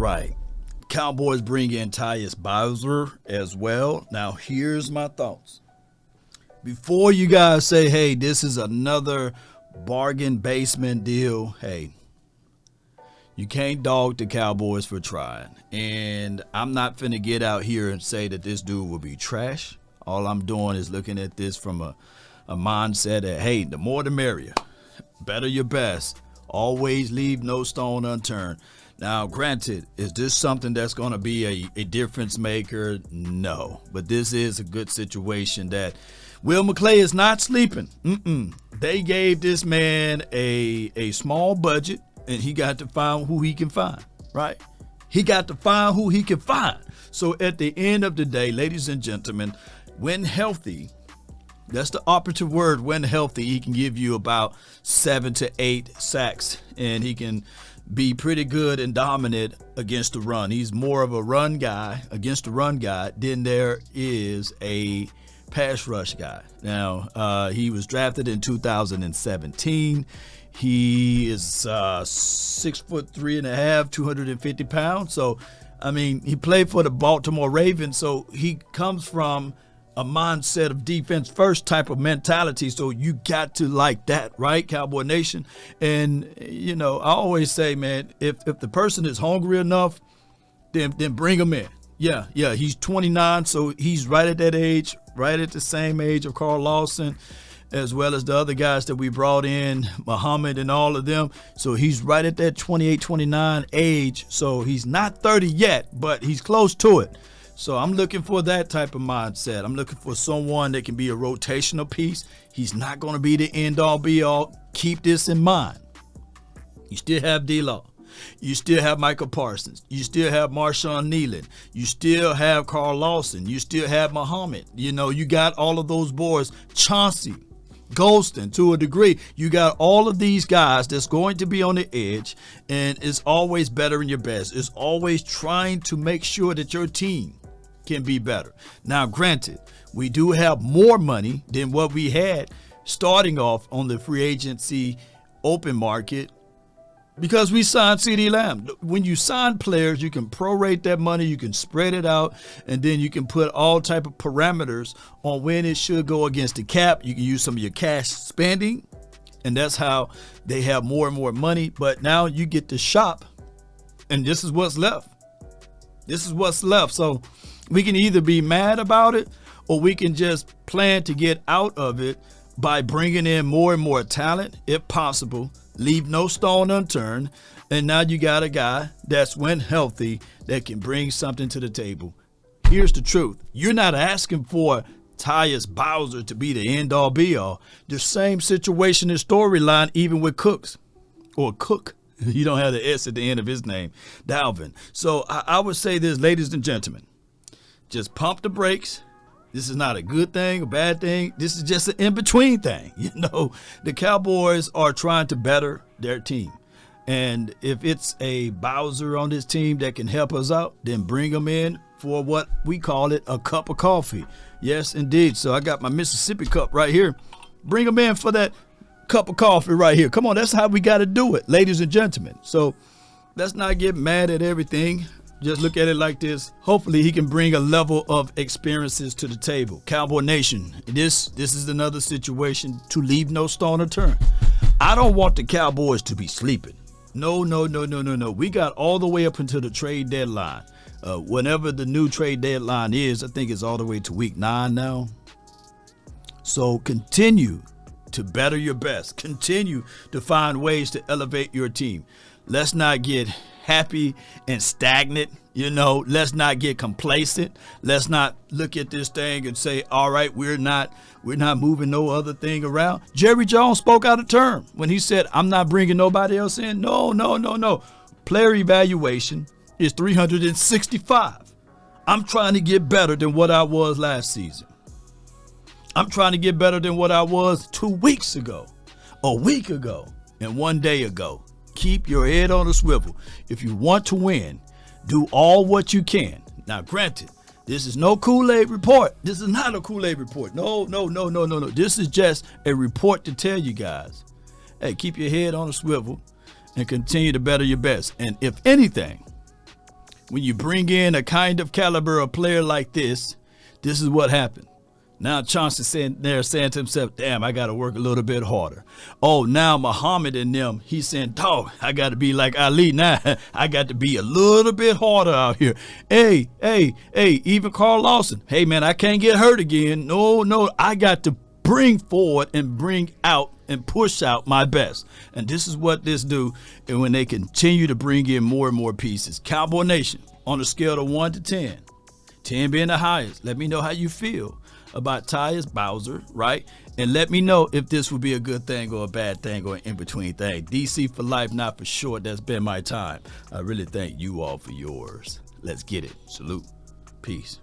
right. Cowboys bring in Tyus Bowser as well. Now, here's my thoughts. Before you guys say, hey, this is another bargain basement deal, hey, you can't dog the Cowboys for trying. And I'm not finna get out here and say that this dude will be trash. All I'm doing is looking at this from a mindset that, hey, the more the merrier. Better your best. Always leave no stone unturned. Now, granted, is this something that's going to be a difference maker? No. But this is a good situation that Will McClay is not sleeping. They gave this man a small budget, and he got to find who he can find, right? He got to find who he can find. So at the end of the day, ladies and gentlemen, when healthy, that's the operative word, when healthy, he can give you about 7 to 8 sacks, and he can be pretty good and dominant against the run. He's more of a run guy, against the run guy, than there is a pass rush guy. Now, he was drafted in 2017. He is 6'3.5", 250 pounds. So, I mean, he played for the Baltimore Ravens, so he comes from a mindset of defense first type of mentality. So you got to like that, right, Cowboy Nation? And, you know, I always say, man, if the person is hungry enough, then bring him in. Yeah, he's 29, so he's right at that age, right at the same age of Carl Lawson, as well as the other guys that we brought in, Muhammad and all of them. So he's right at that 28, 29 age. So he's not 30 yet, but he's close to it. So I'm looking for that type of mindset. I'm looking for someone that can be a rotational piece. He's not going to be the end-all, be-all. Keep this in mind. You still have D-Law. You still have Michael Parsons. You still have Marshawn Nealon. You still have Carl Lawson. You still have Muhammad. You know, you got all of those boys. Chauncey, Golston, to a degree. You got all of these guys that's going to be on the edge, and it's always better in your best. It's always trying to make sure that your team can be better. Now, granted, we do have more money than what we had starting off on the free agency open market because we signed CeeDee Lamb. When you sign players, you can prorate that money, you can spread it out, and then you can put all type of parameters on when it should go against the cap. You can use some of your cash spending, and that's how they have more and more money. But now you get to shop, and this is what's left. This is what's left. So we can either be mad about it, or we can just plan to get out of it by bringing in more and more talent, if possible. Leave no stone unturned. And now you got a guy that's, when healthy, that can bring something to the table. Here's the truth. You're not asking for Tyus Bowser to be the end-all, be-all. The same situation and storyline even with Cooks, or Cook. You don't have the S at the end of his name, Dalvin. So I would say this, ladies and gentlemen. Just pump the brakes. This is not a good thing, a bad thing. This is just an in-between thing. You know, the Cowboys are trying to better their team. And if it's a Bowser on this team that can help us out, then bring them in for what we call it, a cup of coffee. Yes, indeed. So I got my Mississippi cup right here. Bring them in for that cup of coffee right here. Come on, that's how we got to do it, ladies and gentlemen. So let's not get mad at everything. Just look at it like this. Hopefully he can bring a level of experiences to the table. Cowboy Nation, this is another situation to leave no stone unturned. I don't want the Cowboys to be sleeping. No. We got all the way up until the trade deadline. Whenever the new trade deadline is, I think it's all the way to week 9 now. So continue to better your best. Continue to find ways to elevate your team. Let's not get happy and stagnant. You know, let's not get complacent. Let's not look at this thing and say, all right, we're not moving no other thing around. Jerry Jones spoke out of term when he said, I'm not bringing nobody else in. No. Player evaluation is 365. I'm trying to get better than what I was last season. I'm trying to get better than what I was 2 weeks ago, a week ago, and 1 day ago. Keep your head on a swivel. If you want to win, do all what you can. Now, granted, this is no Kool-Aid report. This is not a Kool-Aid report. No. This is just a report to tell you guys, hey, keep your head on a swivel and continue to better your best. And if anything, when you bring in a kind of caliber of player like this is what happened. Now Chauncey's sitting there saying to himself, damn, I got to work a little bit harder. Oh, now Muhammad and them, he's saying, dog, I got to be like Ali now. I got to be a little bit harder out here. Hey, even Carl Lawson. Hey, man, I can't get hurt again. No, I got to bring forward and bring out and push out my best. And this is what this do. And when they continue to bring in more and more pieces. Cowboy Nation, on a scale of 1 to 10, 10 being the highest, let me know how you feel about Tyus Bowser, right? And let me know if this would be a good thing or a bad thing or an in-between thing. DC for life, not for short. That's been my time. I really thank you all for yours. Let's get it. Salute. Peace.